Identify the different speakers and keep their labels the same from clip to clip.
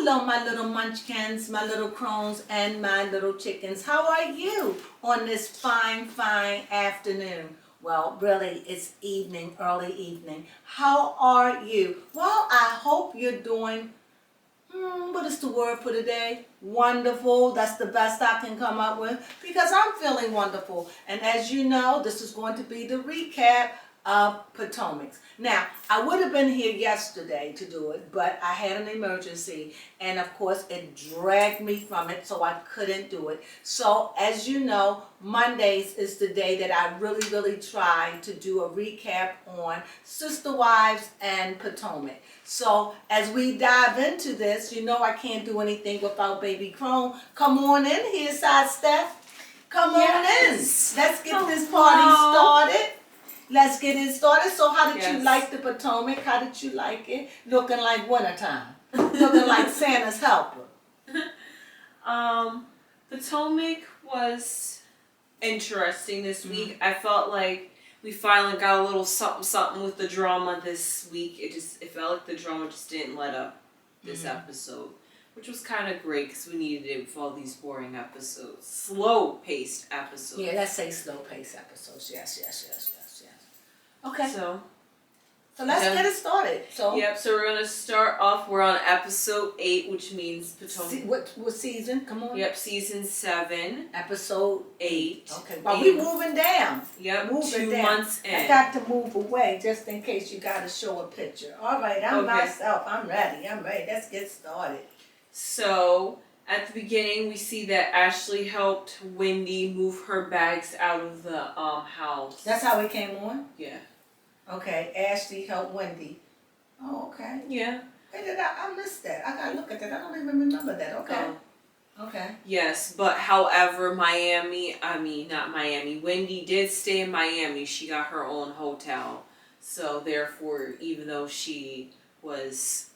Speaker 1: Hello, my little munchkins, my little crones, and my little chickens. How are you on this fine, fine afternoon? Well, really, it's evening, early evening. How are you? Well, I hope you're doing, what is the word for today? Wonderful. That's the best I can come up with because I'm feeling wonderful. And as you know, this is going to be the recap of Potomac. Now, I would have been here yesterday to do it, but I had an emergency, and of course, it dragged me from it, so I couldn't do it. So, as you know, Mondays is the day that I really try to do a recap on Sister Wives and Potomac. So, as we dive into this, you know I can't do anything without Baby Crone. Come on in here, Sidestep. Come on in. Let's get this party started. Let's get it started. So how did you like the Potomac? How did you like it? Looking like wintertime. Looking like Santa's helper.
Speaker 2: Potomac was interesting this week. I felt like we finally got a little something with the drama this week. It felt like the drama just didn't let up this episode, which was kind of great because we needed it with all these boring episodes. Slow-paced episodes.
Speaker 1: Yeah, let's say slow-paced episodes. Yes. Okay.
Speaker 2: So
Speaker 1: let's get it started. So
Speaker 2: we're going to start off. We're on episode 8, which means Potomac.
Speaker 1: What season? Come on.
Speaker 2: Yep, season 7.
Speaker 1: Episode
Speaker 2: 8.
Speaker 1: Okay. Well, we moving down.
Speaker 2: Yep,
Speaker 1: moving
Speaker 2: 2
Speaker 1: down.
Speaker 2: months in.
Speaker 1: I got to move away just in case you got to show a picture. All right, I'm myself. I'm ready. Let's get started.
Speaker 2: So, at the beginning, we see that Ashley helped Wendy move her bags out of the house.
Speaker 1: That's how it came on?
Speaker 2: Yeah.
Speaker 1: Okay, Ashley helped Wendy. Oh, okay.
Speaker 2: Yeah.
Speaker 1: Where did I missed that? I gotta look at that. I don't even remember that. Okay. Okay.
Speaker 2: Yes, but however, Wendy did stay in Miami. She got her own hotel. So therefore, even though she was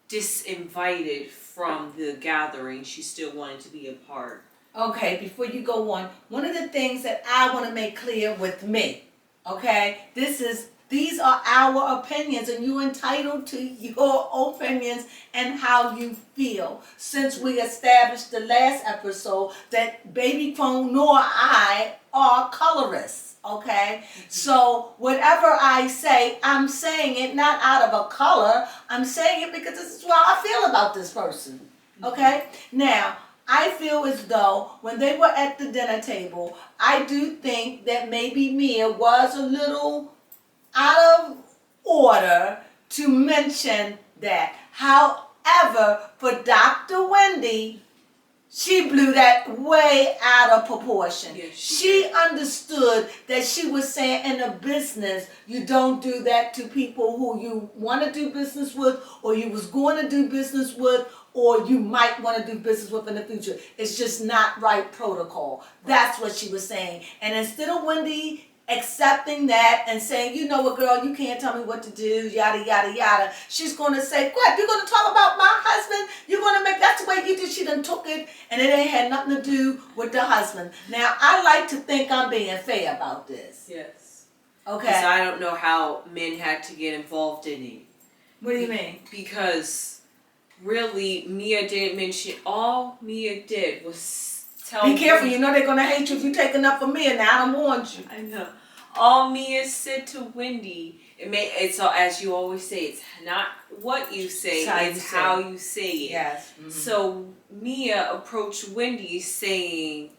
Speaker 2: disinvited from the gathering, she still wanted to be a part.
Speaker 1: Okay, before you go on, one of the things that I want to make clear with me, okay, these are our opinions, and you're entitled to your opinions and how you feel. Since we established the last episode that Baby Crone nor I are colorists, okay? So whatever I say, I'm saying it not out of a color. I'm saying it because this is how I feel about this person, okay? Now, I feel as though when they were at the dinner table, I do think that maybe Mia was a little out of order to mention that. However, for Dr. Wendy, she blew that way out of proportion.
Speaker 2: Yes,
Speaker 1: she understood that she was saying in a business, you don't do that to people who you want to do business with, or you was going to do business with, or you might want to do business with in the future. It's just not right protocol. That's what she was saying. And instead of Wendy accepting that and saying, you know what, girl, you can't tell me what to do, yada, yada, yada, she's going to say, what, you're going to talk about my husband? You're going to make, that's the way you do. She done took it, and it ain't had nothing to do with the husband. Now, I like to think I'm being fair about this.
Speaker 2: Yes.
Speaker 1: Okay.
Speaker 2: Because I don't know how men had to get involved in it.
Speaker 1: What do you mean?
Speaker 2: Because really, Mia didn't mention, all Mia did was tell
Speaker 1: Be careful, you know they're going to hate you if you take enough for Mia. Now, I done warned you.
Speaker 2: I know. All Mia said to Wendy, it's as you always say, it's not what you say, it's how you say it.
Speaker 1: Yes. Mm-hmm.
Speaker 2: So Mia approached Wendy saying,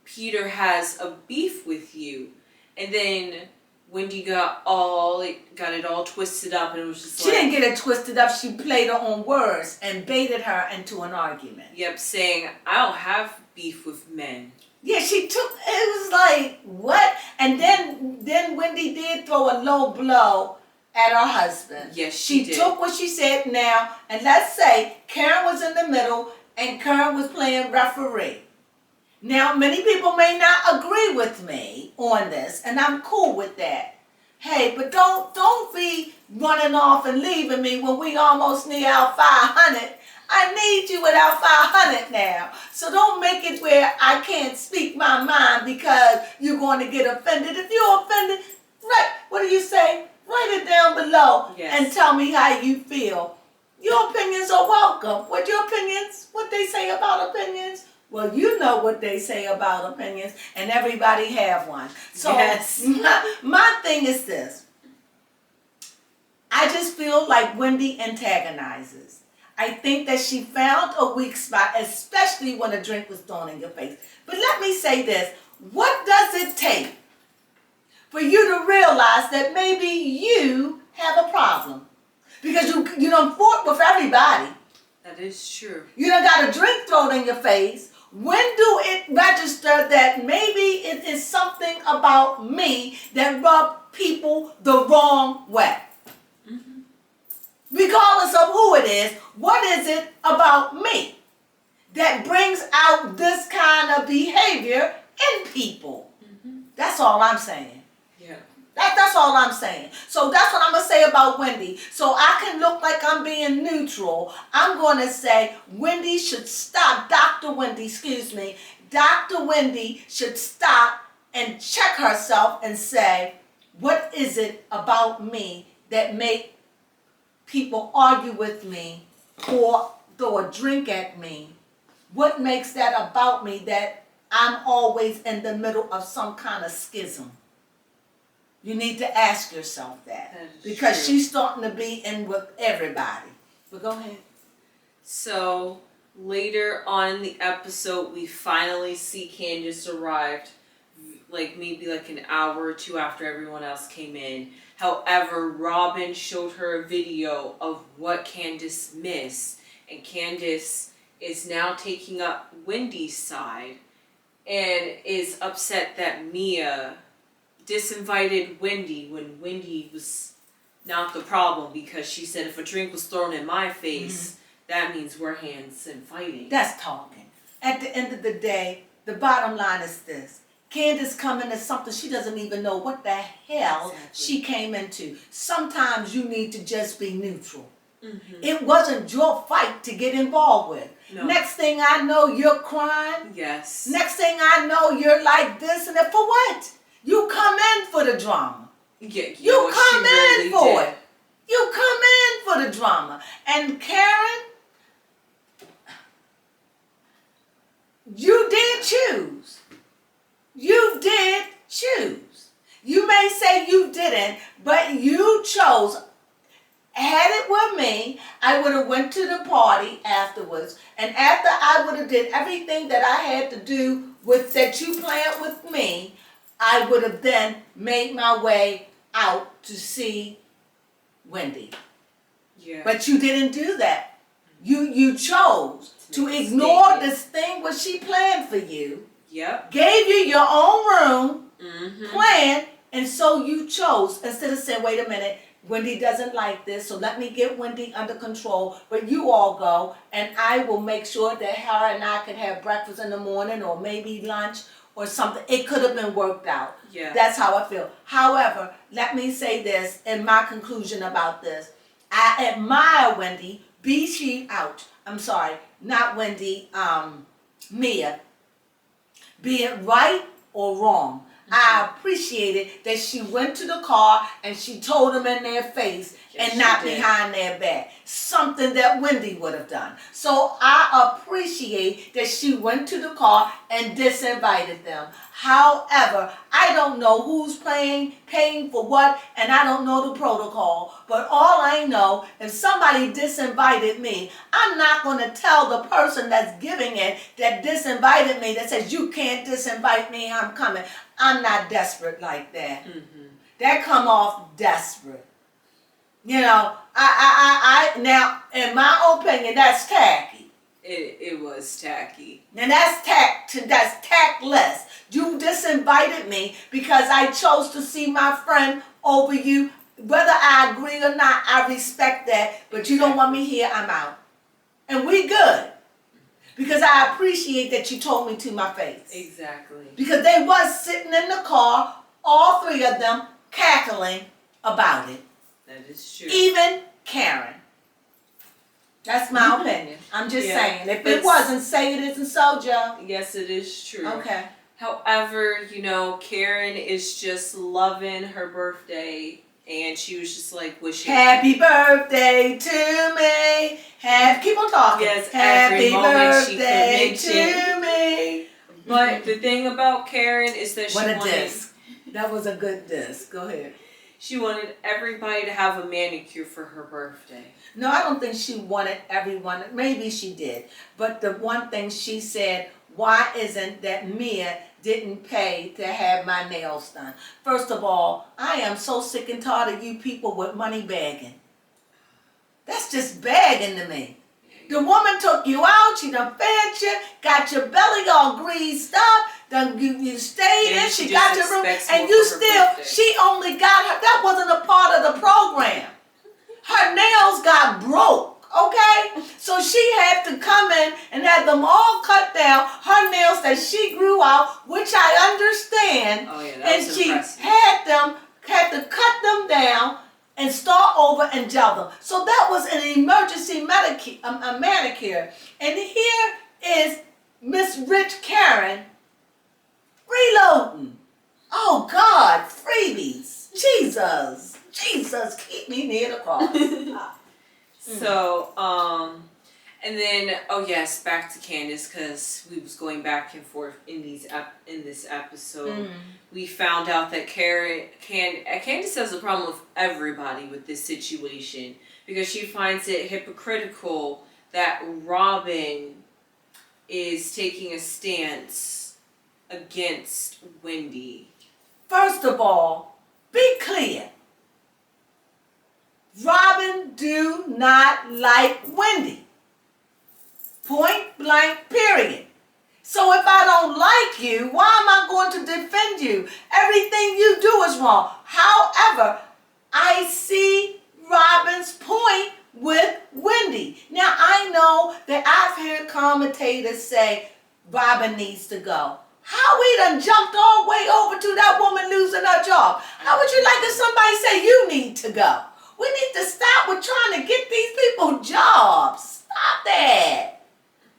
Speaker 2: Peter has a beef with you. And then Wendy got it all twisted up, and it was just
Speaker 1: she didn't get it twisted up. She played her own words and baited her into an argument.
Speaker 2: Yep, saying, I don't have beef with men.
Speaker 1: Yeah, it was like, what? And then Wendy did throw a low blow at her husband.
Speaker 2: Yes, she did.
Speaker 1: She took what she said now, and let's say Karen was in the middle, and Karen was playing referee. Now, many people may not agree with me on this, and I'm cool with that. Hey, but don't be running off and leaving me when we almost near our 500. I need you at our 500 now. So don't make it where I can't speak my mind because you're going to get offended. If you're offended, what do you say? Write it down below and tell me how you feel. Your opinions are welcome. What your opinions, what they say about opinions? Well, you know what they say about opinions, and everybody have one. So
Speaker 2: Yes.
Speaker 1: my thing is this. I just feel like Wendy antagonizes. I think that she found a weak spot, especially when a drink was thrown in your face. But let me say this. What does it take for you to realize that maybe you have a problem? Because you don't fought with everybody.
Speaker 2: That is true.
Speaker 1: You done got a drink thrown in your face. When do it register that maybe it is something about me that rubbed people the wrong way? Regardless of who it is, what is it about me that brings out this kind of behavior in people? That's all I'm saying.
Speaker 2: Yeah.
Speaker 1: That's all I'm saying. So that's what I'm going to say about Wendy. So I can look like I'm being neutral. I'm going to say Wendy should stop. Dr. Wendy should stop and check herself and say, what is it about me that make people argue with me or throw a drink at me? What makes that about me that I'm always in the middle of some kind of schism? You need to ask yourself that because
Speaker 2: true.
Speaker 1: she's starting to be in with everybody. But go ahead.
Speaker 2: So later on in the episode, we finally see Candiace arrived, like maybe like an hour or two after everyone else came in. However, Robin showed her a video of what Candiace missed, and Candiace is now taking up Wendy's side and is upset that Mia disinvited Wendy when Wendy was not the problem, because she said if a drink was thrown in my face, that means we're hands and fighting.
Speaker 1: That's talking. At the end of the day, the bottom line is this. Candiace coming to something she doesn't even know what the hell she came into. Sometimes you need to just be neutral. It wasn't your fight to get involved with.
Speaker 2: No.
Speaker 1: Next thing I know, you're crying.
Speaker 2: Yes.
Speaker 1: Next thing I know, you're like this and that. For what? You come in for the drama.
Speaker 2: Yeah,
Speaker 1: You come
Speaker 2: really
Speaker 1: in for
Speaker 2: did.
Speaker 1: it. You come in for the drama. And Karen, you did choose. You did choose. You may say you didn't, but you chose. Had it with me, I would have went to the party afterwards, and after I would have did everything that I had to do with that you planned with me, I would have then made my way out to see Wendy.
Speaker 2: Yeah.
Speaker 1: But you didn't do that. You chose to ignore this thing what she planned for you.
Speaker 2: Yep.
Speaker 1: Gave you your own room, planned, and so you chose, instead of saying, wait a minute, Wendy doesn't like this, so let me get Wendy under control, but you all go, and I will make sure that her and I can have breakfast in the morning, or maybe lunch, or something. It could have been worked out.
Speaker 2: Yeah.
Speaker 1: That's how I feel. However, let me say this in my conclusion about this. I admire Wendy, be she out. I'm sorry, not Wendy, Mia. Be it right or wrong. I appreciated that she went to the car and she told them in their face and not behind their back. Something that Wendy would have done. So I appreciate that she went to the car and disinvited them. However, I don't know who's paying for what, and I don't know the protocol. But all I know, if somebody disinvited me, I'm not going to tell the person that's giving it that disinvited me, that says, you can't disinvite me, I'm coming. I'm not desperate like that. That come off desperate. You know, I now, in my opinion, that's tacky.
Speaker 2: It was tacky.
Speaker 1: And that's tactless. You disinvited me because I chose to see my friend over you. Whether I agree or not, I respect that. But you don't want me here, I'm out. And we good. Because I appreciate that you told me to my face.
Speaker 2: Exactly.
Speaker 1: Because they was sitting in the car, all three of them, cackling about it.
Speaker 2: That is true.
Speaker 1: Even Karen. That's my opinion. I'm just saying. If it wasn't, say it isn't so, Joe.
Speaker 2: Yes, it is true.
Speaker 1: Okay.
Speaker 2: However, you know, Karen is just loving her birthday and she was just like wishing.
Speaker 1: Happy birthday to me. Keep on talking.
Speaker 2: Yes,
Speaker 1: Happy
Speaker 2: every moment she
Speaker 1: birthday
Speaker 2: could mention.
Speaker 1: to me.
Speaker 2: But the thing about Karen is that
Speaker 1: What
Speaker 2: she
Speaker 1: a
Speaker 2: wanted.
Speaker 1: disc. That was a good disc. Go ahead.
Speaker 2: She wanted everybody to have a manicure for her birthday.
Speaker 1: No, I don't think she wanted everyone. Maybe she did. But the one thing she said, why isn't that Mia didn't pay to have my nails done? First of all, I am so sick and tired of you people with money bagging. That's just bagging to me. The woman took you out, she done fed you, got your belly all greased up, then you stayed in, she got your room, and you still, she only got her, that wasn't a part of the program. Her nails got broke, okay? So she had to come in and have them all cut down, her nails that she grew out, which I understand.
Speaker 2: Oh yeah, that was
Speaker 1: and she
Speaker 2: impressive.
Speaker 1: had to cut them down and start over and gel them. So that was an emergency a manicure. And here is Miss Rich Karen freeloading. Oh God, freebies. Jesus, keep me near the cross.
Speaker 2: So, and then, oh yes, back to Candiace, because we was going back and forth in this episode. We found out that Candiace has a problem with everybody with this situation, because she finds it hypocritical that Robin is taking a stance against Wendy.
Speaker 1: First of all, be clear. Robin do not like Wendy. Point blank, period. So if I don't like you, why am I going to defend you? Everything you do is wrong. However, I see Robin's point with Wendy. Now, I know that I've heard commentators say Robin needs to go. How we done jumped all the way over to that woman losing her job? How would you like if somebody say you need to go? We need to stop with trying to get these people jobs. Stop that.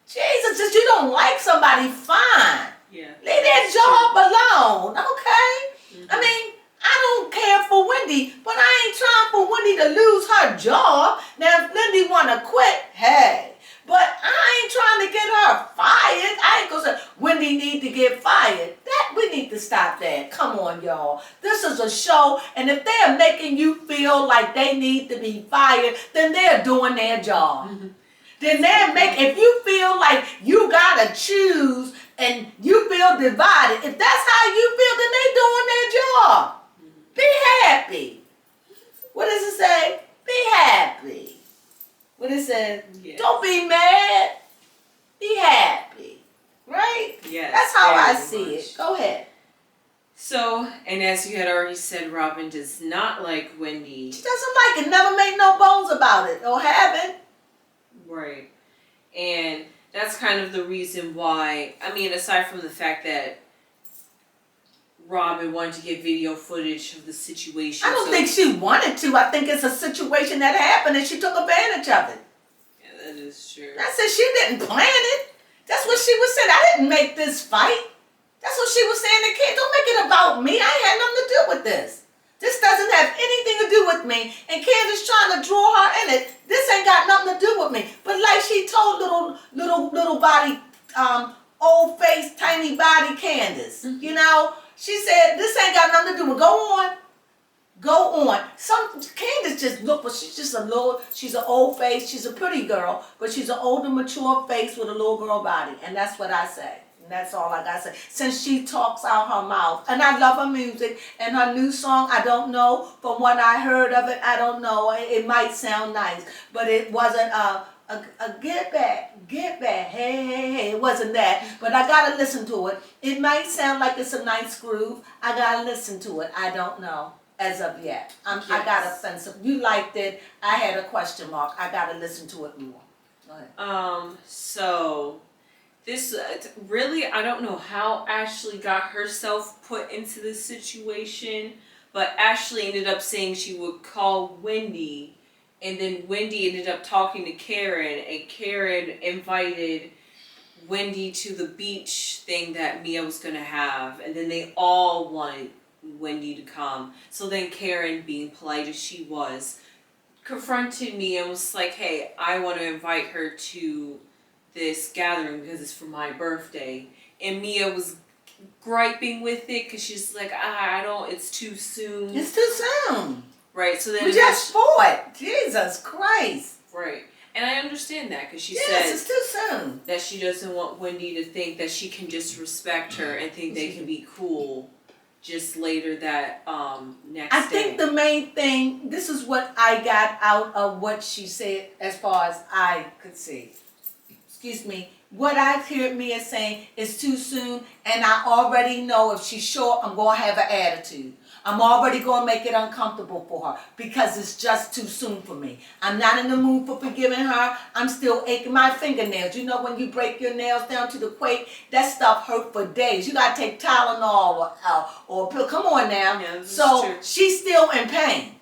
Speaker 1: Jesus, if you don't like somebody, fine.
Speaker 2: Yeah.
Speaker 1: Leave their job alone, okay? I mean, I don't care for Wendy, but I ain't trying for Wendy to lose her job. Now, if Wendy want to quit, hey. But I ain't trying to get her fired. I ain't gonna say Wendy need to get fired. That we need to stop that. Come on, y'all. This is a show, and if they're making you feel like they need to be fired, then they're doing their job. Then if you feel like you gotta choose and you feel divided, if that's how you feel, then they doing their job. Be happy. What does it say? Be happy. What it says?
Speaker 2: Yes.
Speaker 1: Don't be mad. Be happy. Right?
Speaker 2: Yes.
Speaker 1: That's how I
Speaker 2: very
Speaker 1: see
Speaker 2: much.
Speaker 1: it. Go ahead.
Speaker 2: So, and as you had already said, Robin does not like Wendy.
Speaker 1: She doesn't like it. Never made no bones about it. Or haven't.
Speaker 2: Right. And that's kind of the reason why, I mean, aside from the fact that Robin wanted to get video footage of the situation.
Speaker 1: I don't think she wanted to. I think it's a situation that happened and she took advantage of it.
Speaker 2: Yeah, that is true.
Speaker 1: I said she didn't plan it. That's what she was saying. I didn't make this fight. That's what she was saying to Kid. Don't make it about me. I ain't had nothing to do with this. This doesn't have anything to do with me. And Candiace trying to draw her in it. This ain't got nothing to do with me. But like she told little body, old face, tiny body Candiace, you know, she said this ain't got nothing to do with. Go on. Candiace just look, but she's an old face. She's a pretty girl, but she's an older, mature face with a little girl body. And that's what I say. And that's all I gotta say. Since she talks out her mouth. And I love her music. And her new song, I don't know. From what I heard of it, I don't know. It might sound nice. But it wasn't a get back, hey, it wasn't that. But I gotta listen to it. It might sound like it's a nice groove. I gotta listen to it. I don't know as of yet.
Speaker 2: Yes.
Speaker 1: I got offensive. You liked it. I had a question mark. I gotta listen to it more. Go ahead.
Speaker 2: So this really, I don't know how Ashley got herself put into this situation, but Ashley ended up saying she would call Wendy, and then Wendy ended up talking to Karen, and Karen invited Wendy to the beach thing that Mia was gonna have, and then they all wanted Wendy to come. So then Karen, being polite as she was, confronted me and was like, hey, I want to invite her to this gathering because it's for my birthday. And Mia was griping with it because she's like, I don't, it's too soon.
Speaker 1: It's too soon.
Speaker 2: Right, so then
Speaker 1: We just fought. Jesus Christ.
Speaker 2: right. And I understand that because she
Speaker 1: Yes,
Speaker 2: said
Speaker 1: it's too soon.
Speaker 2: that she doesn't want Wendy to think that she can just respect her and think they can be cool just later that next
Speaker 1: I
Speaker 2: day.
Speaker 1: think the main thing, this is what I got out of what she said as far as I could see. Excuse me. What I heard Mia saying is too soon, and I already know if she's short, I'm going to have an attitude. I'm already going to make it uncomfortable for her because it's just too soon for me. I'm not in the mood for forgiving her. I'm still aching my fingernails. You know when you break your nails down to the quake, that stuff hurt for days. You got to take Tylenol or pill. Come on now.
Speaker 2: Yeah,
Speaker 1: so she's still in pain.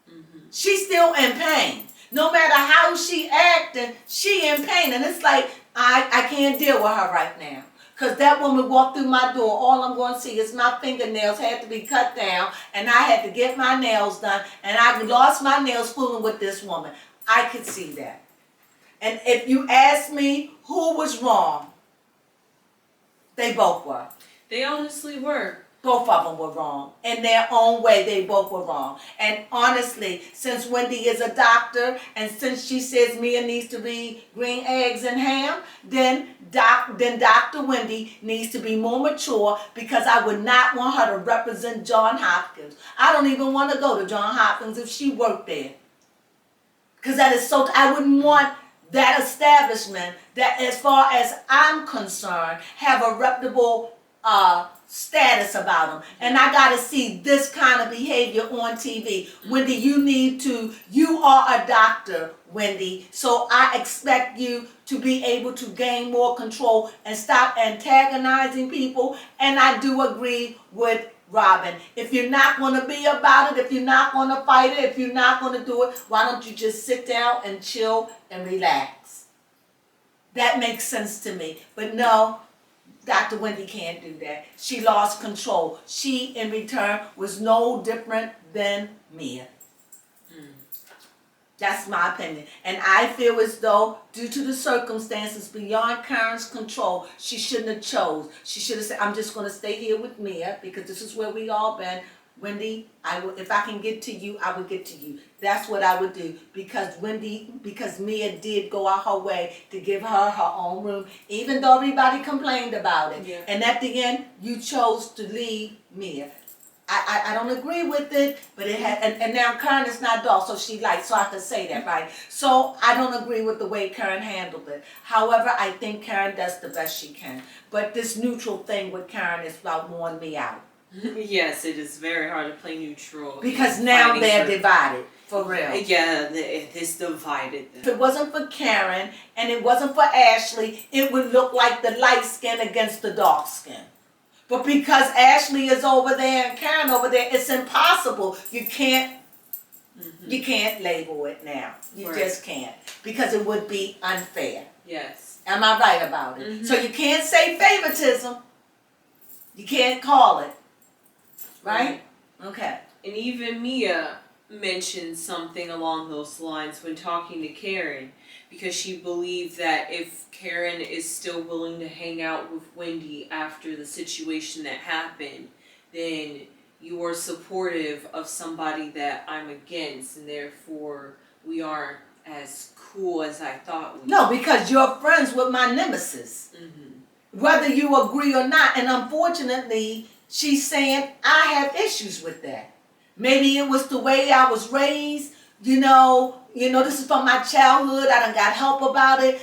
Speaker 1: Mm-hmm. She's still in pain. No matter how she acting, she in pain. And it's like, I can't deal with her right now. Because that woman walked through my door, all I'm going to see is my fingernails had to be cut down, and I had to get my nails done, and I lost my nails fooling with this woman. I could see that. And if you ask me who was wrong, they both were.
Speaker 2: They honestly were.
Speaker 1: Both of them were wrong. In their own way, they both were wrong. And honestly, since Wendy is a doctor, and since she says Mia needs to be green eggs and ham, then Dr. Wendy needs to be more mature, because I would not want her to represent Johns Hopkins. I don't even want to go to Johns Hopkins if she worked there. Because that is so, I wouldn't want that establishment that, as far as I'm concerned, have a reputable status about them. And I got to see this kind of behavior on TV. Wendy, you are a doctor, Wendy, so I expect you to be able to gain more control and stop antagonizing people. And I do agree with Robin. If you're not going to be about it, if you're not going to fight it, if you're not going to do it, why don't you just sit down and chill and relax? That makes sense to me. But no, Dr. Wendy can't do that. She lost control. She, in return, was no different than Mia. That's my opinion. And I feel as though, due to the circumstances beyond Karen's control, she shouldn't have chose. She should have said, I'm just going to stay here with Mia because this is where we all been. Wendy, if I can get to you, I would get to you. That's what I would do, because Mia did go out her way to give her her own room, even though everybody complained about it.
Speaker 2: Yeah.
Speaker 1: And at the end, you chose to leave Mia. I don't agree with it, but it had, and now Karen is not dull, so I could say that, right? So I don't agree with the way Karen handled it. However, I think Karen does the best she can. But this neutral thing with Karen is about worn me out.
Speaker 2: Yes, it is very hard to play neutral.
Speaker 1: Because now they're divided, for real.
Speaker 2: Yeah, it's divided.
Speaker 1: If it wasn't for Karen and it wasn't for Ashley, it would look like the light skin against the dark skin. But because Ashley is over there and Karen over there, it's impossible. You can't label it now. You just can't. Because it would be unfair.
Speaker 2: Yes.
Speaker 1: Am I right about it? So you can't say favoritism. You can't call it. Right? Okay.
Speaker 2: And even Mia mentioned something along those lines when talking to Karen, because she believed that if Karen is still willing to hang out with Wendy after the situation that happened, then you are supportive of somebody that I'm against, and therefore we aren't as cool as I thought we
Speaker 1: No, because you're friends with my nemesis. Whether you agree or not. And unfortunately, she's saying I have issues with that. Maybe it was the way I was raised. You know, this is from my childhood. I done got help about it.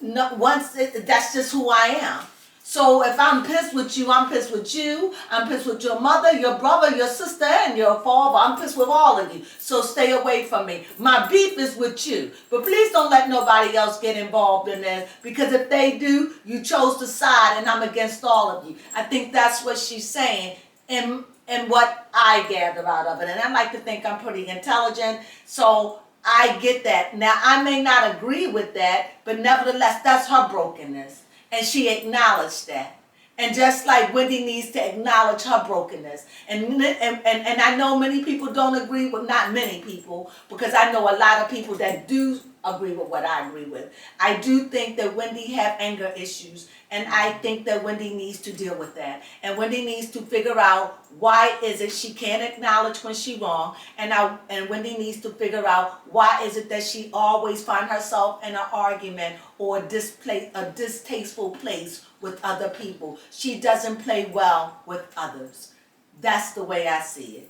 Speaker 1: No, that's just who I am. So if I'm pissed with you, I'm pissed with you. I'm pissed with your mother, your brother, your sister, and your father. I'm pissed with all of you. So stay away from me. My beef is with you. But please don't let nobody else get involved in this. Because if they do, you chose to side and I'm against all of you. I think that's what she's saying and what I gather out of it. And I like to think I'm pretty intelligent. So I get that. Now, I may not agree with that, but nevertheless, that's her brokenness. And she acknowledged that. And just like Wendy needs to acknowledge her brokenness. And I know many people don't agree with, not many people, because I know a lot of people that do agree with what I agree with. I do think that Wendy have anger issues, and I think that Wendy needs to deal with that. And Wendy needs to figure out why is it she can't acknowledge when she wrong, and Wendy needs to figure out why is it that she always find herself in an argument or a distasteful place with other people. She doesn't play well with others. That's the way I see it.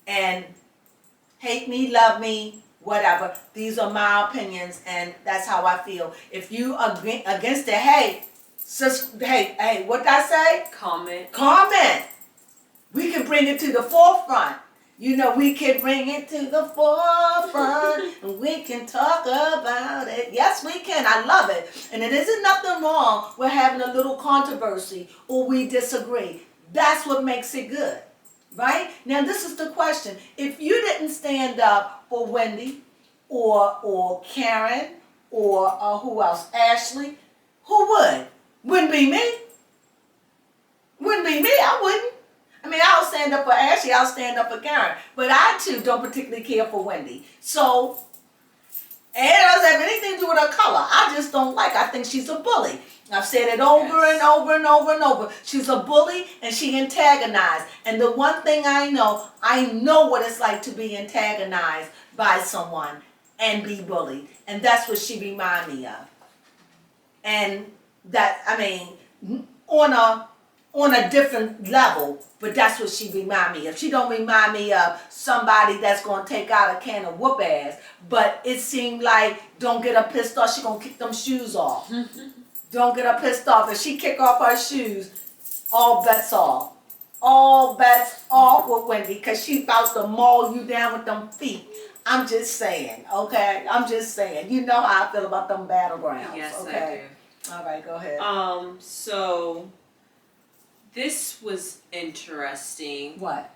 Speaker 1: And hate me, love me, whatever. These are my opinions, and that's how I feel. If you against it, hey, what did I say? Comment. We can bring it to the forefront. You know, we can bring it to the forefront and we can talk about it. Yes, we can. I love it. And it isn't nothing wrong with having a little controversy or we disagree. That's what makes it good, right? Now, this is the question. If you didn't stand up for Wendy or Karen or who else? Ashley, who would? Wouldn't be me. Wouldn't be me. I wouldn't. I mean, I'll stand up for Ashley, I'll stand up for Karen. But I, too, don't particularly care for Wendy. So, and it doesn't have anything to do with her color. I just don't like her. I think she's a bully. I've said it over and over and over and over. She's a bully and she antagonized. And the one thing I know what it's like to be antagonized by someone and be bullied. And that's what she reminds me of. And that, I mean, on a different level, but that's what she remind me of. She don't remind me of somebody that's gonna take out a can of whoop ass, but it seemed like don't get her pissed off, she gonna kick them shoes off. Don't get her pissed off. If she kick off her shoes, all bets off. All bets off with Wendy, because she about to maul you down with them feet. I'm just saying, okay? I'm just saying. You know how I feel about them battlegrounds.
Speaker 2: Yes,
Speaker 1: okay?
Speaker 2: I do.
Speaker 1: All right, go ahead.
Speaker 2: So this was interesting.
Speaker 1: What?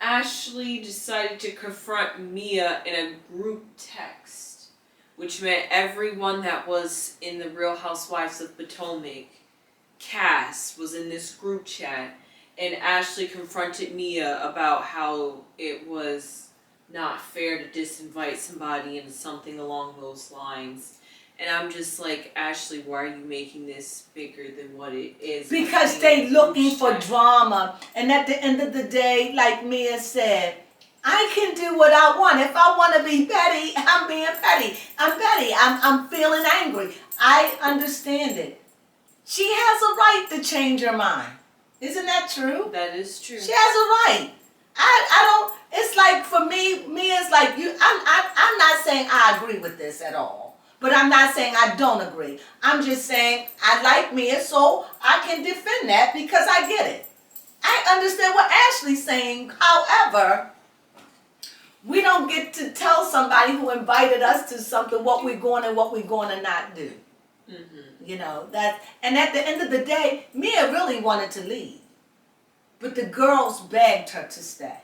Speaker 2: Ashley decided to confront Mia in a group text, which meant everyone that was in the Real Housewives of Potomac cast was in this group chat, and Ashley confronted Mia about how it was not fair to disinvite somebody and something along those lines. And I'm just like, Ashley, why are you making this bigger than what it is?
Speaker 1: Because they looking for drama. And at the end of the day, like Mia said, I can do what I want. If I want to be petty, I'm being petty. I'm petty. I'm feeling angry. I understand it. She has a right to change her mind. Isn't that true?
Speaker 2: That is true.
Speaker 1: She has a right. I don't, it's like for me, Mia's like you. I'm not saying I agree with this at all. But I'm not saying I don't agree. I'm just saying I like Mia, so I can defend that because I get it. I understand what Ashley's saying. However, we don't get to tell somebody who invited us to something what we're going and what we're going to not do. Mm-hmm. You know, that. And at the end of the day, Mia really wanted to leave. But the girls begged her to stay.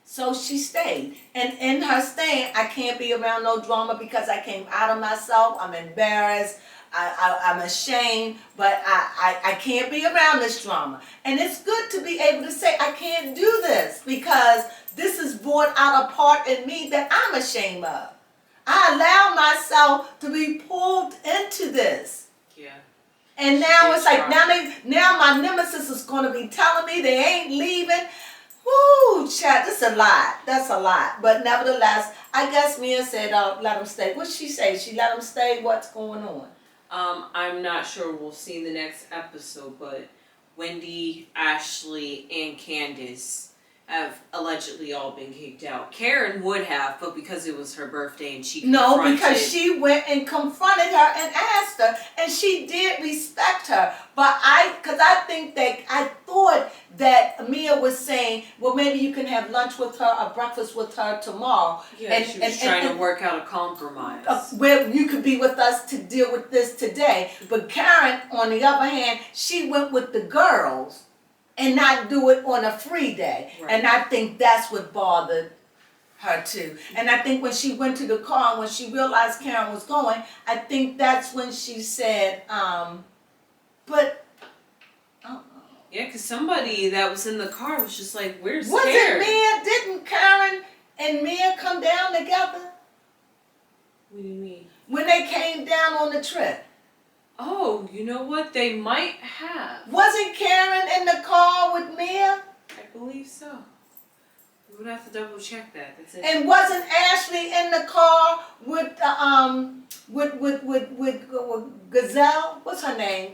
Speaker 1: So she stayed. And in her staying, I can't be around no drama because I came out of myself. I'm embarrassed. I'm ashamed. But I can't be around this drama. And it's good to be able to say, I can't do this because this is brought out a part in me that I'm ashamed of. I allow myself to be pulled into this.
Speaker 2: Yeah.
Speaker 1: And now it's like, now my nemesis is going to be telling me they ain't leaving. Woo, chat, that's a lot. That's a lot. But nevertheless, I guess Mia said, let them stay. What'd she say? She let them stay? What's going on?
Speaker 2: I'm not sure. We'll see in the next episode, but Wendy, Ashley, and Candiace have allegedly all been kicked out. Karen would have, but because it was her birthday and she
Speaker 1: No, because she went and confronted her and asked her, and she did respect her. But I thought that Mia was saying, well, maybe you can have lunch with her or breakfast with her tomorrow.
Speaker 2: Yeah, and she was trying to work out a compromise.
Speaker 1: Where you could be with us to deal with this today. But Karen, on the other hand, she went with the girls and not do it on a free day. Right. And I think that's what bothered her too. And I think when she went to the car, when she realized Karen was going, I think that's when she said, but Oh.
Speaker 2: Yeah, because somebody that was in the car was just like, "Where's
Speaker 1: Was
Speaker 2: Karen?"
Speaker 1: it Mia? Didn't Karen and Mia come down together?
Speaker 2: What do you mean?
Speaker 1: When they came down on the trip.
Speaker 2: Oh, you know what? They might have.
Speaker 1: Wasn't Karen in the car with Mia?
Speaker 2: I believe so. We would have to double check that. That's it.
Speaker 1: And wasn't Ashley in the car with Gazelle? What's her name?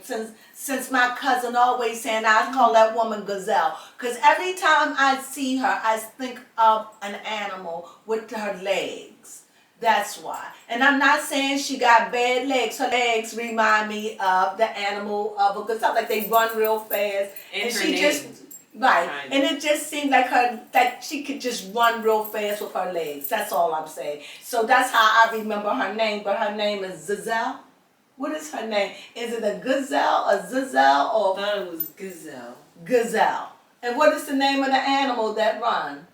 Speaker 1: Since my cousin always saying I call that woman Gazelle. Because every time I see her, I think of an animal with her legs. That's why. And I'm not saying she got bad legs. Her legs remind me of the animal of a gazelle. Like they run real fast.
Speaker 2: And her
Speaker 1: she
Speaker 2: name.
Speaker 1: just right.
Speaker 2: Kind of.
Speaker 1: And it just seemed like she could just run real fast with her legs. That's all I'm saying. So that's how I remember her name. But her name is Zazelle. What is her name? Is it a gazelle, a zazelle, or
Speaker 2: I thought it was Gazelle.
Speaker 1: Gazelle? And what is the name of the animal that run?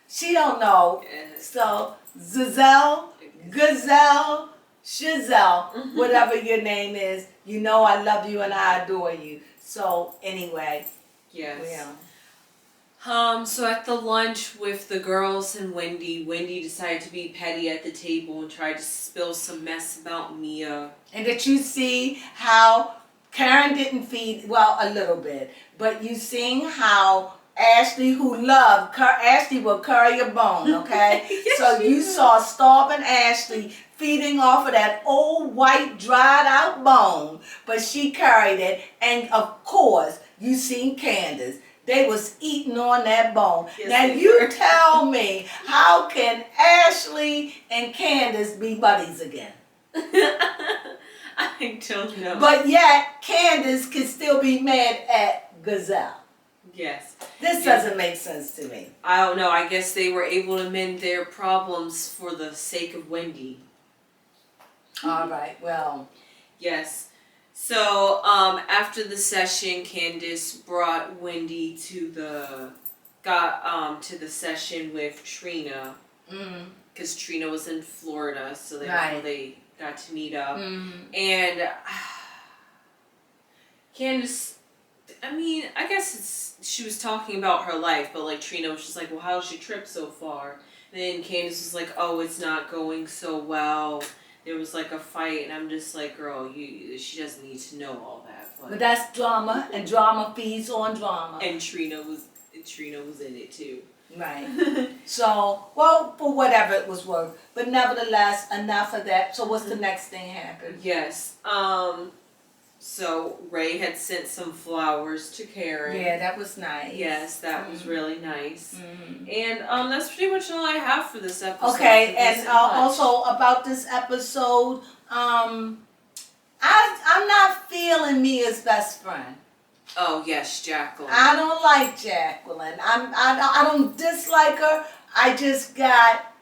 Speaker 1: She don't know.
Speaker 2: Yes.
Speaker 1: So Zazelle, Gazelle, Chazelle, whatever your name is, you know I love you and I adore you. So anyway,
Speaker 2: Yes.
Speaker 1: yeah.
Speaker 2: So at the lunch with the girls and Wendy decided to be petty at the table and tried to spill some mess about Mia.
Speaker 1: And did you see how Karen didn't feed, well, a little bit, but you seen how Ashley, who loved, Ashley will curry a bone, okay?
Speaker 2: Yes,
Speaker 1: So
Speaker 2: she
Speaker 1: you
Speaker 2: will.
Speaker 1: saw starving Ashley feeding off of that old white dried out bone, but she carried it. And of course, you seen Candiace. They was eating on that bone.
Speaker 2: Yes,
Speaker 1: now
Speaker 2: they
Speaker 1: you
Speaker 2: were.
Speaker 1: tell me, how can Ashley and Candiace be buddies again?
Speaker 2: I don't know.
Speaker 1: But yet, Candiace can still be mad at Gazelle.
Speaker 2: Yes.
Speaker 1: This
Speaker 2: Yes.
Speaker 1: doesn't make sense to me.
Speaker 2: I don't know. I guess they were able to mend their problems for the sake of Wendy.
Speaker 1: All right, well.
Speaker 2: Yes. So after the session, Candiace brought Wendy to the session with Trina because Trina was in Florida, so they got to meet up. And Candiace, I mean, I guess she was talking about her life, but like Trina was just like, well, how's your trip so far? And then Candiace was like, oh, it's not going so well. There was like a fight, and I'm just like, girl, she doesn't need to know all that.
Speaker 1: But that's drama, and drama feeds on drama.
Speaker 2: And Trina was in it too.
Speaker 1: Right. So, well, for whatever it was worth. But nevertheless, enough of that. So what's the next thing happened?
Speaker 2: Yes. So Ray had sent some flowers to Karen.
Speaker 1: Yeah, that was nice.
Speaker 2: Yes, that was really nice. And that's pretty much all I have for this episode.
Speaker 1: Okay, and also about this episode, I'm not feeling Mia's best friend.
Speaker 2: Oh yes, Jacqueline.
Speaker 1: I don't like Jacqueline. I don't dislike her. I just got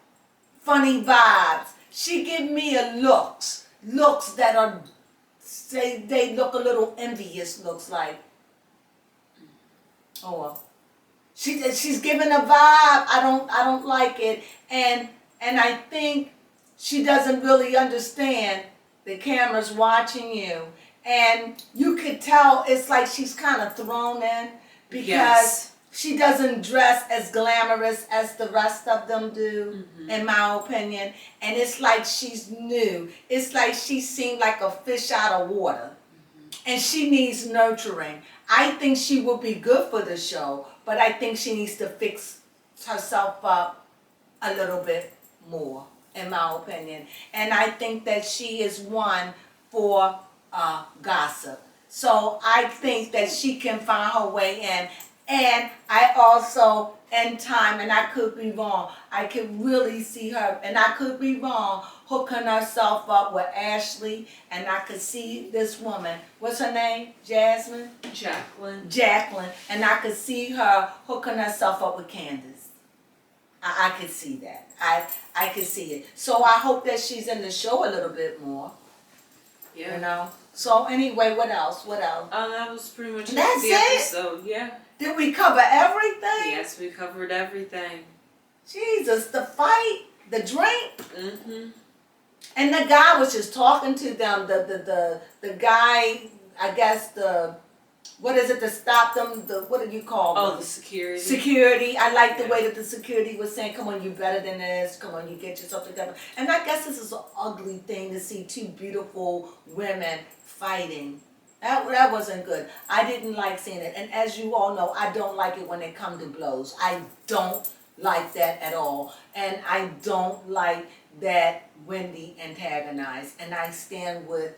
Speaker 1: funny vibes. She give me looks that are, they look a little envious. Looks like. Oh well. She's giving a vibe. I don't like it, and I think she doesn't really understand the camera's watching you. And you could tell it's like she's kind of thrown in because she doesn't dress as glamorous as the rest of them do, in my opinion. And it's like she's new. It's like she seemed like a fish out of water. And she needs nurturing. I think she will be good for the show, but I think she needs to fix herself up a little bit more, in my opinion. And I think that she is one for gossip. So I think that she can find her way in. And I also, in time, and I could be wrong, I could really see her, and I could be wrong, hooking herself up with Ashley, and I could see this woman, what's her name? Jasmine? Jacqueline. And I could see her hooking herself up with Candiace. I could see that. I could see it. So I hope that she's in the show a little bit more.
Speaker 2: Yeah.
Speaker 1: You know? So anyway, what else?
Speaker 2: That was pretty much
Speaker 1: That's
Speaker 2: the
Speaker 1: it?
Speaker 2: episode. Yeah.
Speaker 1: Did we cover everything?
Speaker 2: Yes, we covered everything.
Speaker 1: Jesus, the fight, the drink.
Speaker 2: Mm-hmm.
Speaker 1: And the guy was just talking to them. The guy, I guess the what is it to stop them? What do you call them?
Speaker 2: Oh, the security.
Speaker 1: Security. I like the way that the security was saying, come on, you better than this. Come on, you get yourself together. And I guess this is an ugly thing to see two beautiful women fighting. That wasn't good. I didn't like seeing it. And as you all know, I don't like it when it comes to blows. I don't like that at all. And I don't like that Wendy antagonized. And I stand with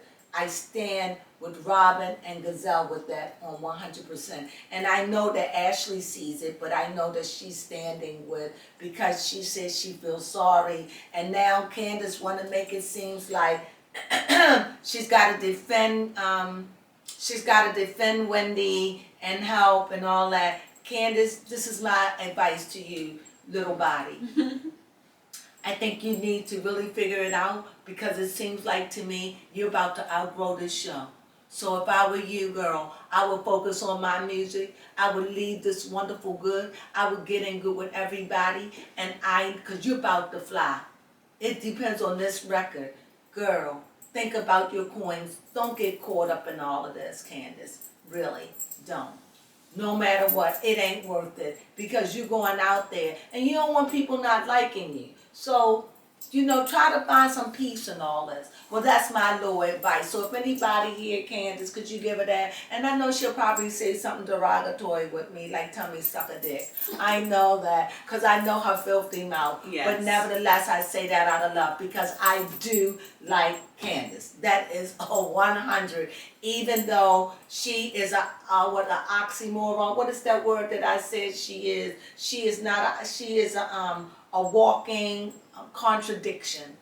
Speaker 1: Robin and Gazelle with that on 100%. And I know that Ashley sees it, but I know that she's standing with, because she says she feels sorry. And now Candiace want to make it seem like she's got to defend Wendy and help and all that. Candiace, this is my advice to you, little body. I think you need to really figure it out, because it seems like to me you're about to outgrow this show. So if I were you, girl, I would focus on my music. I would leave this wonderful good. I would get in good with everybody, and because you're about to fly. It depends on this record. Girl, think about your coins. Don't get caught up in all of this, Candiace. Really, don't. No matter what, it ain't worth it, because you're going out there and you don't want people not liking you. So, try to find some peace in all this. Well, that's my little advice. So if anybody here, Candiace, could you give her that? And I know she'll probably say something derogatory with me, like tell me suck a dick. I know that, because I know her filthy mouth.
Speaker 2: Yes.
Speaker 1: But nevertheless, I say that out of love, because I do like Candiace. That is a 100. Even though she is an oxymoron. What is that word that I said she is? She is a walking contradiction.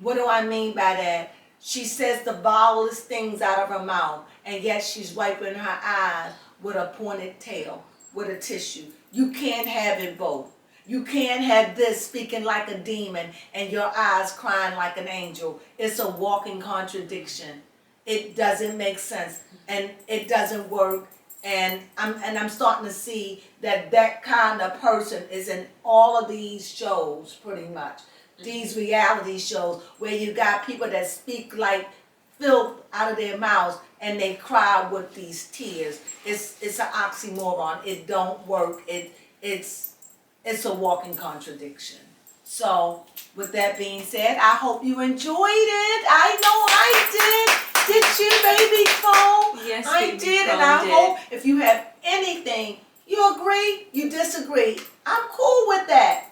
Speaker 1: What do I mean by that? She says the vilest things out of her mouth, and yet she's wiping her eyes with a pointed tail, with a tissue. You can't have it both. You can't have this speaking like a demon and your eyes crying like an angel. It's a walking contradiction. It doesn't make sense, and it doesn't work. And I'm starting to see that kind of person is in all of these shows, pretty much. These reality shows where you got people that speak like filth out of their mouths and they cry with these tears. It's an oxymoron. It don't work. It's a walking contradiction. So with that being said, I hope you enjoyed it. I know I did. Did you, baby Crone?
Speaker 2: Yes,
Speaker 1: I
Speaker 2: baby
Speaker 1: did,
Speaker 2: Crone
Speaker 1: and I
Speaker 2: did.
Speaker 1: hope if you have anything, you agree, you disagree, I'm cool with that.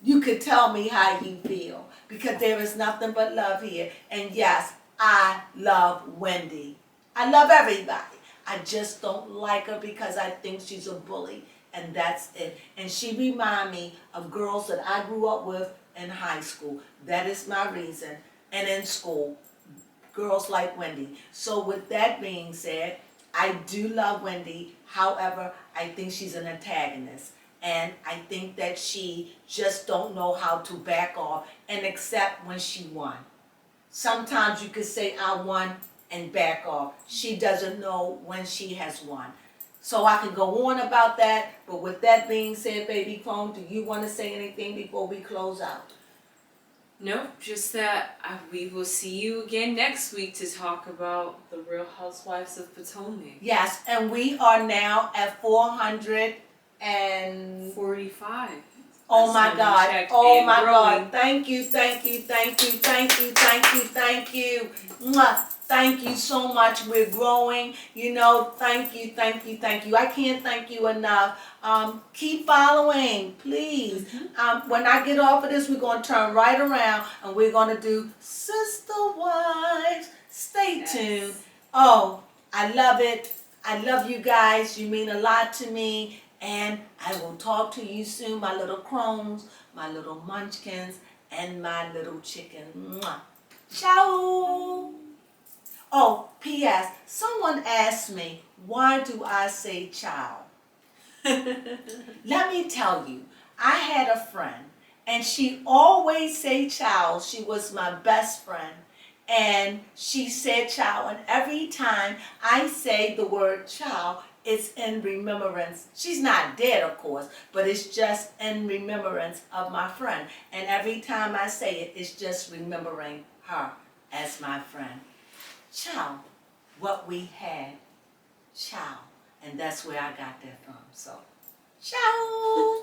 Speaker 1: You could tell me how you feel, because there is nothing but love here. And yes, I love Wendy. I love everybody. I just don't like her because I think she's a bully, and that's it. And she reminds me of girls that I grew up with in high school. That is my reason. And in school, girls like Wendy. So with that being said, I do love Wendy. However, I think she's an antagonist. And I think that she just don't know how to back off and accept when she won. Sometimes you could say, I won, and back off. She doesn't know when she has won. So I can go on about that, but with that being said, baby Crone, do you want to say anything before we close out?
Speaker 2: No, just that we will see you again next week to talk about the Real Housewives of Potomac.
Speaker 1: Yes, and we are now at 445. Oh my God. Oh my God. Thank you, thank you, thank you, thank you, thank you, thank you. Mwah. Thank you so much. We're growing. Thank you, thank you, thank you. I can't thank you enough. Keep following, please. When I get off of this, we're going to turn right around and we're going to do Sister Wives. Stay tuned. Oh, I love it. I love you guys. You mean a lot to me. And I will talk to you soon, my little crones, my little munchkins, and my little chicken. Mwah. Ciao. Oh, P.S. Someone asked me, why do I say ciao? Let me tell you, I had a friend, and she always say ciao. She was my best friend, and she said ciao, and every time I say the word ciao, it's in remembrance. She's not dead, of course, but it's just in remembrance of my friend. And every time I say it, it's just remembering her as my friend. Ciao. what we had. Ciao. And that's where I got that from. So, ciao.